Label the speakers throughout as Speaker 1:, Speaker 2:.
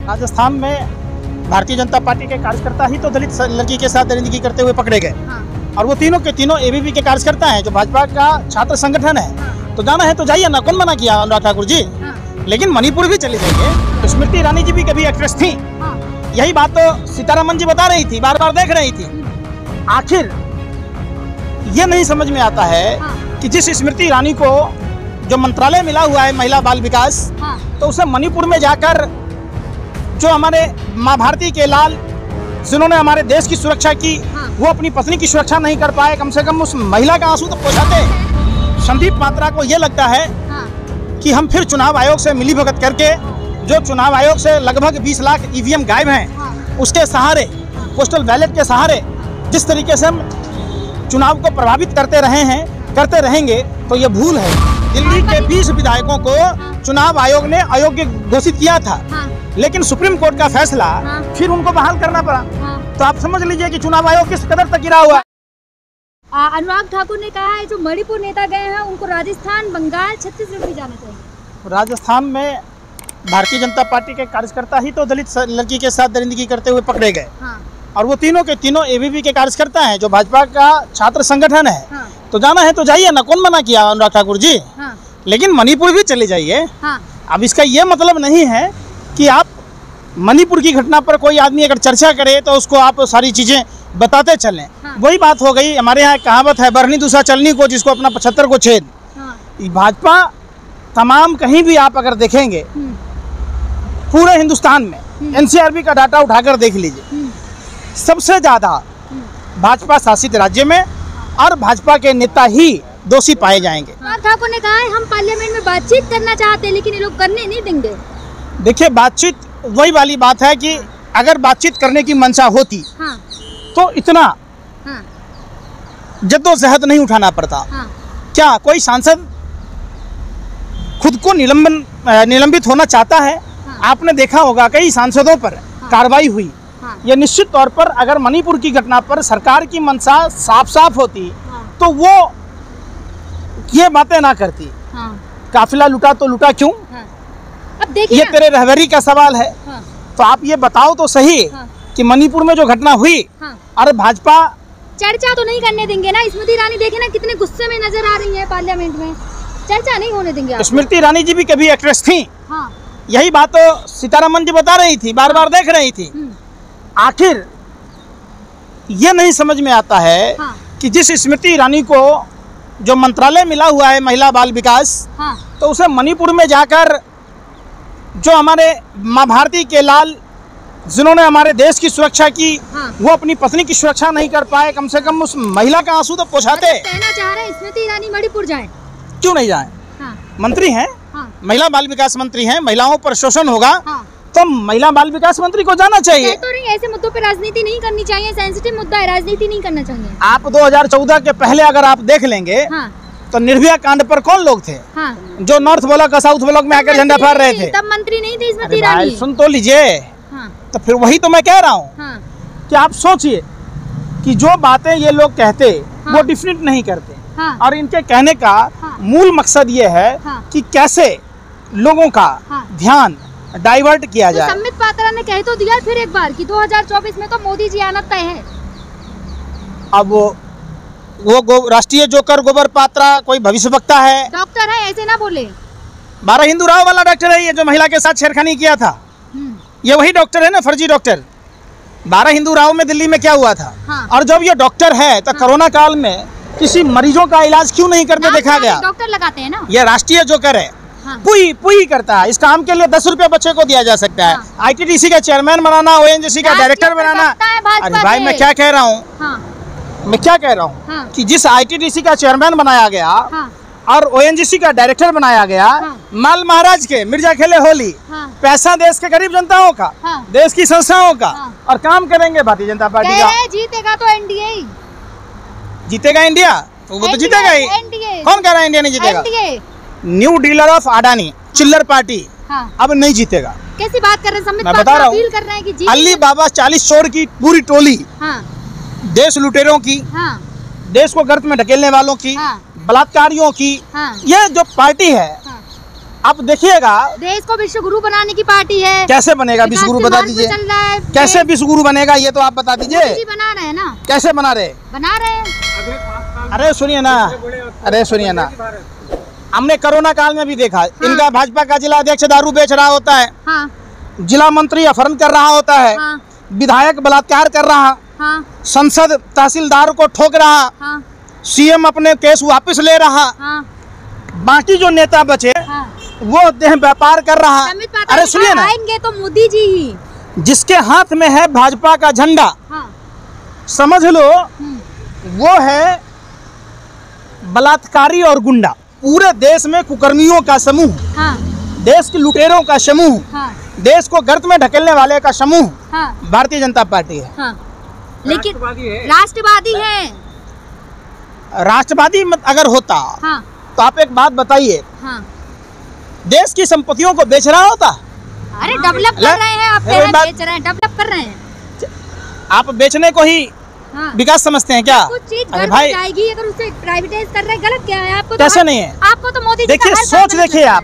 Speaker 1: राजस्थान में भारतीय जनता पार्टी के कार्यकर्ता ही तो दलित लड़की के साथ दरिंदगी करते हुए पकड़े गए। और वो तीनों के तीनों एबीवी के कार्यकर्ता हैं, जो भाजपा का छात्र संगठन है। तो जाना है तो जाइए ना, कौन मना किया अनुराग ठाकुर जी। लेकिन मणिपुर भी चले जाइए। स्मृति ईरानी जी भी कभी एक्ट्रेस थी, यही बात तो सीतारमन जी बता रही थी, बार बार देख रही थी। आखिर ये नहीं समझ में आता है कि जिस स्मृति ईरानी को जो मंत्रालय मिला हुआ है महिला बाल विकास, तो उसे मणिपुर में जाकर जो हमारे माँ भारती के लाल जिन्होंने हमारे देश की सुरक्षा की, वो अपनी पत्नी की सुरक्षा नहीं कर पाए, कम से कम उस महिला का आंसू तो पोंछाते। संदीप पात्रा को ये लगता है कि हम फिर चुनाव आयोग से मिलीभगत करके, जो चुनाव आयोग से लगभग 20 लाख ईवीएम गायब हैं, उसके सहारे, पोस्टल बैलेट के सहारे जिस तरीके से हम चुनाव को प्रभावित करते रहे हैं, करते रहेंगे, तो ये भूल है। दिल्ली के 20 विधायकों को चुनाव आयोग ने अयोग्य घोषित किया था, लेकिन सुप्रीम कोर्ट का फैसला फिर उनको बहाल करना पड़ा। तो आप समझ लीजिए कि चुनाव आयोग किस कदर तक गिरा हुआ है।
Speaker 2: अनुराग ठाकुर ने कहा है जो मणिपुर नेता गए हैं उनको राजस्थान, बंगाल, छत्तीसगढ़ भी जाना चाहिए।
Speaker 1: राजस्थान में भारतीय जनता पार्टी के कार्यकर्ता ही तो दलित लड़की के साथ दरिंदगी करते हुए पकड़े गए। और वो तीनों के तीनों एबीवी के कार्यकर्ता हैं, जो भाजपा का छात्र संगठन है। तो जाना है तो जाइए ना, कौन मना किया अनुराग ठाकुर जी। लेकिन मणिपुर भी चले जाइए। अब इसका ये मतलब नहीं है कि आप मणिपुर की घटना पर कोई आदमी अगर चर्चा करे तो उसको आप सारी चीजें बताते चलें। वही बात हो गई। हमारे यहाँ कहावत है, बरनी दूसरा चलनी को, जिसको अपना 75 को छेद। भाजपा तमाम कहीं भी आप अगर देखेंगे पूरे हिंदुस्तान में, एनसीआरबी का डाटा उठाकर देख लीजिए, सबसे ज्यादा भाजपा शासित राज्य में और भाजपा के नेता ही दोषी पाए जाएंगे।
Speaker 2: अनुराग ठाकुर ने कहा है हम पार्लियामेंट में बातचीत करना चाहते हैं, लेकिन ये लोग करने नहीं देंगे।
Speaker 1: देखिए, बातचीत वही वाली बात है कि अगर बातचीत करने की मंशा होती तो इतना जद्दोजहद नहीं उठाना पड़ता। क्या कोई सांसद खुद को निलंबित होना चाहता है? आपने देखा होगा कई सांसदों पर कार्रवाई हुई। ये निश्चित तौर पर अगर मणिपुर की घटना पर सरकार की मंशा साफ साफ होती तो वो ये बातें ना करती। काफिला लूटा तो लूटा क्यों?
Speaker 2: अब देखिए,
Speaker 1: ये तेरे रहबरी का सवाल है। तो आप ये बताओ तो सही कि मणिपुर में जो घटना हुई, और भाजपा
Speaker 2: चर्चा तो नहीं करने देंगे ना। स्मृति ईरानी देखे ना कितने गुस्से में नजर आ रही है, पार्लियामेंट में चर्चा नहीं होने देंगे।
Speaker 1: स्मृति ईरानी जी भी कभी एक्ट्रेस थी, यही बात तो सीतारमन जी बता रही थी, बार बार देख रही थी। आखिर ये नहीं समझ में आता है कि जिस स्मृति ईरानी को जो मंत्रालय मिला हुआ है महिला बाल विकास, तो उसे मणिपुर में जाकर जो हमारे माँ भारती के लाल जिन्होंने हमारे देश की सुरक्षा की, वो अपनी पत्नी की सुरक्षा नहीं कर पाए, कम से कम उस महिला का आंसू तो पोंछाते।
Speaker 2: कहना चाह रहे हैं स्मृति ईरानी मणिपुर जाए।
Speaker 1: क्यों नहीं जाए? मंत्री हैं, महिला बाल विकास मंत्री हैं। महिलाओं पर शोषण होगा तो महिला बाल विकास मंत्री को जाना चाहिए।
Speaker 2: तो नहीं, ऐसे मुद्दों पे राजनीति नहीं करनी चाहिए। सेंसिटिव मुद्दा है, राजनीति नहीं करना चाहिए।
Speaker 1: आप 2014 के पहले अगर आप देख लेंगे तो निर्भया कांड पर कौन लोग थे जो नॉर्थ ब्लॉक का साउथ ब्लॉक में आकर झंडा फहरा रहे थे?
Speaker 2: तब मंत्री नहीं थे स्मृति ईरानी।
Speaker 1: सुन तो लीजिए। तो फिर वही तो मैं कह रहा हूँ कि आप सोचिए कि जो बातें ये लोग कहते वो डिफिनेट नहीं करते। और इनके कहने का मूल मकसद ये है कि कैसे लोगों का ध्यान डाइवर्ट किया जाए।
Speaker 2: संबित पात्रा ने कह तो दिया फिर एक बार कि 2024 में तो मोदी जी आना तय है।
Speaker 1: अब वो राष्ट्रीय जोकर गोबर पात्रा कोई भविष्यवक्ता है,
Speaker 2: डॉक्टर है, ऐसे ना बोले।
Speaker 1: 12 हिंदू राव वाला डॉक्टर है ये, जो महिला के साथ छेड़खानी किया था। ये वही डॉक्टर है ना, फर्जी डॉक्टर। 12 हिंदू राव में दिल्ली में क्या हुआ था? और जब ये डॉक्टर है तो कोरोना काल में किसी मरीजों का इलाज क्यों नहीं करते देखा गया?
Speaker 2: डॉक्टर लगाते हैं ना। ये
Speaker 1: राष्ट्रीय जोकर है, पुई करता है। इस काम के लिए 10 रुपए बच्चे को दिया जा सकता है। आईटीडीसी का चेयरमैन बनाना, ओएनजीसी का डायरेक्टर बनाना। अरे भाई, मैं क्या कह रहा हूँ कि जिस आईटीडीसी का चेयरमैन बनाया गया और ओएनजीसी का डायरेक्टर बनाया गया, माल महाराज के, मिर्जा खेले होली, पैसा देश के गरीब जनताओं का, देश की संस्थाओं का, और काम करेंगे भारतीय जनता पार्टी का।
Speaker 2: जीतेगा तो एनडीए ही
Speaker 1: जीतेगा। इंडिया तो वो तो जीतेगा ही। कौन कह रहा है इंडिया नहीं जीतेगा? न्यू डीलर ऑफ अडानी, चिल्लर पार्टी अब नहीं जीतेगा।
Speaker 2: कैसी बात कर रहे हैं?
Speaker 1: मैं बता रहा हूँ, अली बाबा 40 चोर की पूरी टोली, देश लुटेरों की, देश को गर्त में ढकेलने वालों की, बलात्कारियों की, ये जो पार्टी है आप देखिएगा,
Speaker 2: देश को विश्व गुरु बनाने की पार्टी है।
Speaker 1: कैसे बनेगा विश्व गुरु, बता दीजिए कैसे विश्व गुरु बनेगा, ये तो आप बता दीजिए।
Speaker 2: बना रहे हैं ना,
Speaker 1: कैसे बना रहे
Speaker 2: हैं।
Speaker 1: अरे सुनिए ना, अरे सुनिए ना, हमने कोरोना काल में भी देखा। हाँ। इनका भाजपा का जिला अध्यक्ष दारू बेच रहा होता है। हाँ। जिला मंत्री अपहरण कर रहा होता है। हाँ। विधायक बलात्कार कर रहा। हाँ। संसद तहसीलदार को ठोक रहा। हाँ। सीएम अपने केस वापस ले रहा। हाँ। बाकी जो नेता बचे, हाँ, वो देह व्यापार कर रहा। अरे सुनिए ना,
Speaker 2: आएंगे तो मोदी जी ही,
Speaker 1: जिसके हाथ में है भाजपा का झंडा। हाँ। समझ लो वो है बलात्कारी और गुंडा। पूरे देश में कुकर्मियों का समूह। हाँ। देश के लुटेरों का समूह। हाँ। देश को गर्त में ढकेलने वाले का समूह। हाँ। भारतीय जनता पार्टी है। हाँ।
Speaker 2: लेकिन राष्ट्रवादी है।
Speaker 1: राष्ट्रवादी अगर होता, हाँ, तो आप एक बात बताइए, हाँ, देश की संपत्तियों को बेच रहा होता?
Speaker 2: अरे डेवलप कर रहे हैं आप, बेच रहे हैं, डेवलप कर रहे हैं।
Speaker 1: आप बेचने को ही हाँ, विकास समझते हैं क्या?
Speaker 2: कुछ चीज घर में जाएगी अगर उसे प्राइवेटाइज कर रहे हैं, गलत क्या है? आपको
Speaker 1: कैसे तो नहीं है?
Speaker 2: आपको तो मोदी जी
Speaker 1: देखिए, सोच देखिए आप,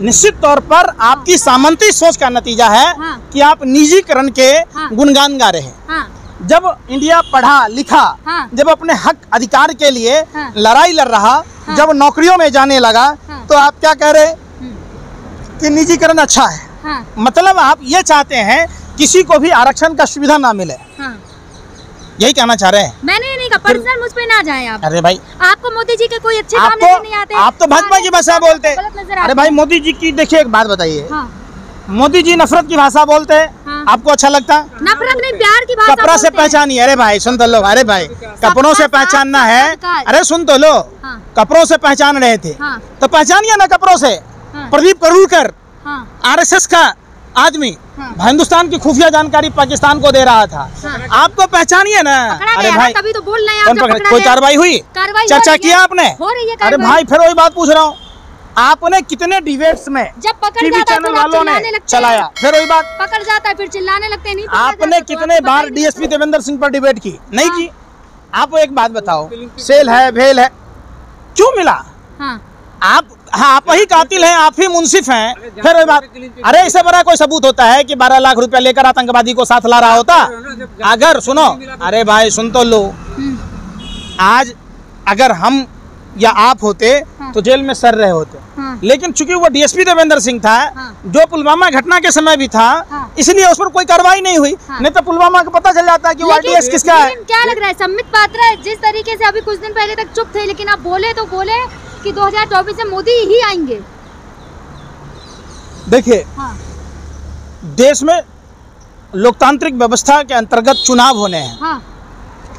Speaker 1: निश्चित तौर पर आपकी सामंती सोच का नतीजा है। हाँ, कि आप निजीकरण के हाँ, गुणगान गा रहे हैं। हाँ, जब इंडिया पढ़ा लिखा, हाँ, जब अपने हक अधिकार के लिए हाँ, लड़ाई लड़ रहा, हाँ, जब नौकरियों में जाने लगा, हाँ, तो आप क्या कह रहे कि निजीकरण अच्छा है। हाँ, मतलब आप ये चाहते हैं किसी को भी आरक्षण का सुविधा ना मिले। हाँ, यही कहना चाह रहे हैं।
Speaker 2: मैंने ये नहीं कहा, पर्सनल मुझ पे ना जाए आप।
Speaker 1: अरे भाई,
Speaker 2: आपको मोदी जी के कोई अच्छे काम नहीं आते? आप
Speaker 1: तो भाजपा की भाषा बोलते हैं। अरे भाई, मोदी जी की देखिए एक बात बताइए। हाँ, मोदी जी नफरत की भाषा बोलते हैं। हाँ, आपको अच्छा लगता?
Speaker 2: नफरत नहीं, प्यार की भाषा।
Speaker 1: कपड़ा से पहचानिए। अरे भाई सुन तो लो, अरे भाई कपड़ों से पहचानना है। अरे सुन तो लो, कपड़ों से पहचान रहे थे तो पहचानिए ना कपड़ों से। प्रदीप करूरकर आरएसएस का आदमी हिंदुस्तान की खुफिया जानकारी पाकिस्तान को दे रहा था। आपको पहचानिए ना। अरे भाई,
Speaker 2: तभी तो बोल रहे हैं।
Speaker 1: कोई कार्रवाई हुई? चर्चा किया आपने? अरे भाई, फिर वही बात पूछ रहा हूँ, आपने कितने डिबेट्स में
Speaker 2: जब
Speaker 1: टीवी चैनल वालों ने चलाया? फिर वही बात,
Speaker 2: पकड़ जाता है फिर चिल्लाने लगते हैं। नहीं
Speaker 1: आपने कितने बार डीएसपी देवेंद्र सिंह पर डिबेट की? नहीं की। आप एक बात बताओ, सेल है, भेल है, क्यों मिला? आप ही कातिल हैं, आप ही मुंसिफ हैं। फिर वही बात, अरे इससे बड़ा कोई सबूत होता है कि 12 लाख रुपया लेकर आतंकवादी को साथ ला रहा होता? अगर सुनो, अरे भाई सुन तो लो, आज अगर हम या आप होते तो जेल में सड़ रहे होते। लेकिन चूंकि वो डीएसपी देवेंद्र सिंह था, जो पुलवामा घटना के समय भी था, इसलिए उस पर कोई कार्रवाई नहीं हुई। नहीं तो पुलवामा को पता चल जाता है कि वो आरडीएक्स किसका है।
Speaker 2: क्या लग रहा है, संबित पात्रा जिस तरीके से अभी कुछ दिन पहले तक चुप थे, लेकिन आप बोले तो बोले कि 2024 में मोदी ही आएंगे।
Speaker 1: देखिए, देश में लोकतांत्रिक व्यवस्था के अंतर्गत चुनाव होने हैं।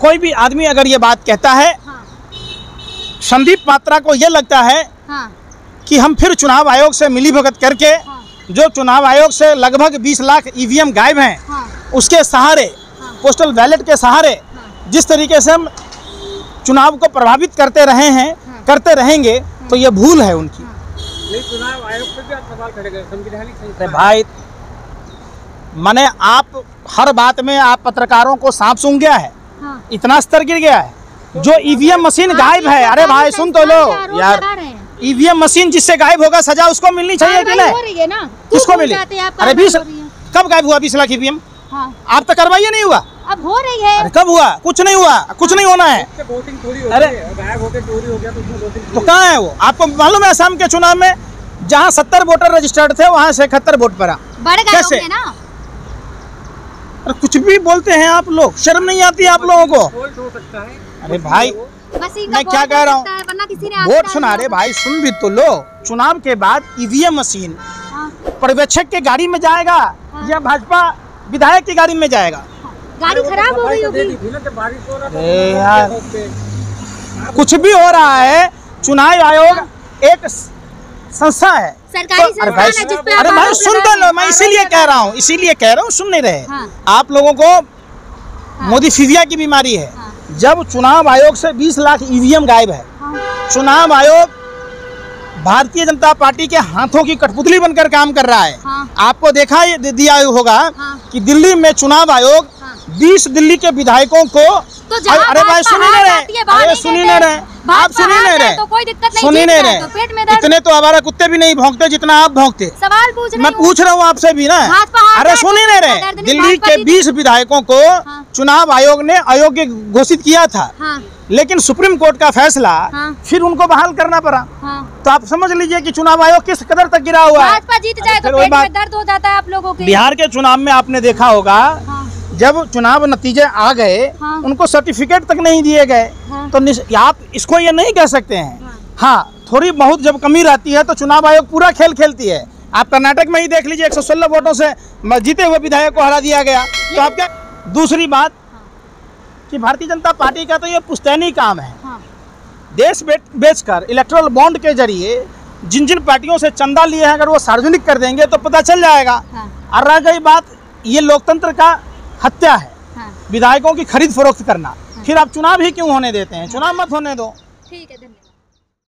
Speaker 1: कोई भी आदमी अगर ये बात कहता है, संदीप पात्रा को ये लगता है कि हम फिर चुनाव आयोग से मिलीभगत करके, जो चुनाव आयोग से लगभग 20 लाख ईवीएम गायब हैं, उसके सहारे, पोस्टल बैलेट के सहारे जिस तरीके से हम चुनाव को प्रभावित करते रहे हैं, करते रहेंगे, तो ये भूल है उनकी।
Speaker 3: चुनाव आयोग पर भी आप सवाल खड़े
Speaker 1: कर भाई, माने आप हर बात में आप पत्रकारों को सांप सूंघ गया है। इतना स्तर गिर गया है। जो ईवीएम मशीन गायब है, अरे भाई सुन तो लो यार, ईवीएम मशीन जिससे गायब होगा सजा उसको मिलनी चाहिए कि नहीं? किसको मिली? अरे 20 कब गायब हुआ 20 लाख ईवीएम? आप तक कार्रवाई नहीं हुआ?
Speaker 2: अब हो रही है।
Speaker 1: अरे कब हुआ? कुछ नहीं हुआ, कुछ नहीं होना है। अरे
Speaker 3: गायब होकर चोरी हो गया
Speaker 1: तो कहाँ है वो? आपको मालूम है असम के चुनाव में जहाँ 70 वोटर रजिस्टर्ड थे, वहाँ से 71 वोट पड़ा।
Speaker 2: कैसे?
Speaker 1: कुछ भी बोलते हैं आप लोग, शर्म नहीं आती आप लोगों को? अरे भाई, मैं क्या कह रहा हूँ, वोट सुना रहे भाई, सुन भी तो लो। चुनाव के बाद ईवीएम मशीन पर्यवेक्षक के गाड़ी में जाएगा या भाजपा विधायक की गाड़ी में जाएगा?
Speaker 2: गाड़ी खराब हो गई होगी।
Speaker 1: यार कुछ भी हो रहा है। चुनाव आयोग एक संस्था है,
Speaker 2: सरकारी संस्था है, जिस पे
Speaker 1: अरे भाई सुन तो लो, मैं इसीलिए कह रहा हूँ, सुन नहीं रहे। आप लोगों को मोदी फिजिया की बीमारी है। जब चुनाव आयोग से 20 लाख ईवीएम गायब है, चुनाव आयोग भारतीय जनता पार्टी के हाथों की कठपुतली बनकर काम कर रहा है। आपको देखा दिया होगा कि दिल्ली में चुनाव आयोग 20 दिल्ली के विधायकों को, अरे भाई सुनिए ना रहे, आप सुन ही नहीं रहे,
Speaker 2: तो कोई दिक्कत नहीं,
Speaker 1: सुन ही नहीं रहे।
Speaker 2: तो पेट में दर्द।
Speaker 1: इतने तो आवारा कुत्ते भी नहीं भौंकते जितना आप भौंकते।
Speaker 2: सवाल पूछ रही
Speaker 1: मैं
Speaker 2: हूँ।
Speaker 1: पूछ रहा हूँ आपसे भी ना।
Speaker 2: भाजपा हार
Speaker 1: अरे
Speaker 2: जाए
Speaker 1: सुन ही
Speaker 2: तो
Speaker 1: नहीं
Speaker 2: दर्द
Speaker 1: रहे।
Speaker 2: नहीं,
Speaker 1: दिल्ली
Speaker 2: भाजपा
Speaker 1: के
Speaker 2: जीत
Speaker 1: 20 विधायकों को
Speaker 2: हाँ।
Speaker 1: चुनाव आयोग ने अयोग्य घोषित किया था,
Speaker 2: हाँ,
Speaker 1: लेकिन सुप्रीम कोर्ट का फैसला
Speaker 2: हाँ।
Speaker 1: फिर उनको बहाल करना पड़ा।
Speaker 2: हाँ।
Speaker 1: तो आप समझ लीजिए कि चुनाव आयोग किस कदर तक गिरा हुआ है।
Speaker 2: भाजपा जीत जाए
Speaker 1: फिर
Speaker 2: तो
Speaker 1: वही
Speaker 2: पेट में
Speaker 1: बात,
Speaker 2: दर्द हो जाता है आप लोगों के।
Speaker 1: बिहार के चुनाव में आपने देखा होगा, जब चुनाव नतीजे आ गए
Speaker 2: हाँ।
Speaker 1: उनको सर्टिफिकेट तक नहीं दिए गए।
Speaker 2: हाँ।
Speaker 1: तो आप इसको ये नहीं कह सकते हैं। हाँ, थोड़ी बहुत जब कमी रहती है तो चुनाव आयोग पूरा खेल खेलती है। आप कर्नाटक में ही देख लीजिए, 116 वोटों से जीते हुए विधायक को हरा दिया गया। तो आप क्या, दूसरी बात कि भारतीय जनता पार्टी का तो ये पुश्तैनी काम है। देश बेचकर इलेक्टोरल बॉन्ड के जरिए जिन जिन पार्टियों से चंदा लिए हैं, अगर वो सार्वजनिक कर देंगे तो पता चल जाएगा। और रह गई बात, ये लोकतंत्र का हत्या है, विधायकों की खरीद फरोख्त करना। फिर आप चुनाव ही क्यों होने देते हैं? चुनाव मत होने दो।
Speaker 2: ठीक है, धन्यवाद।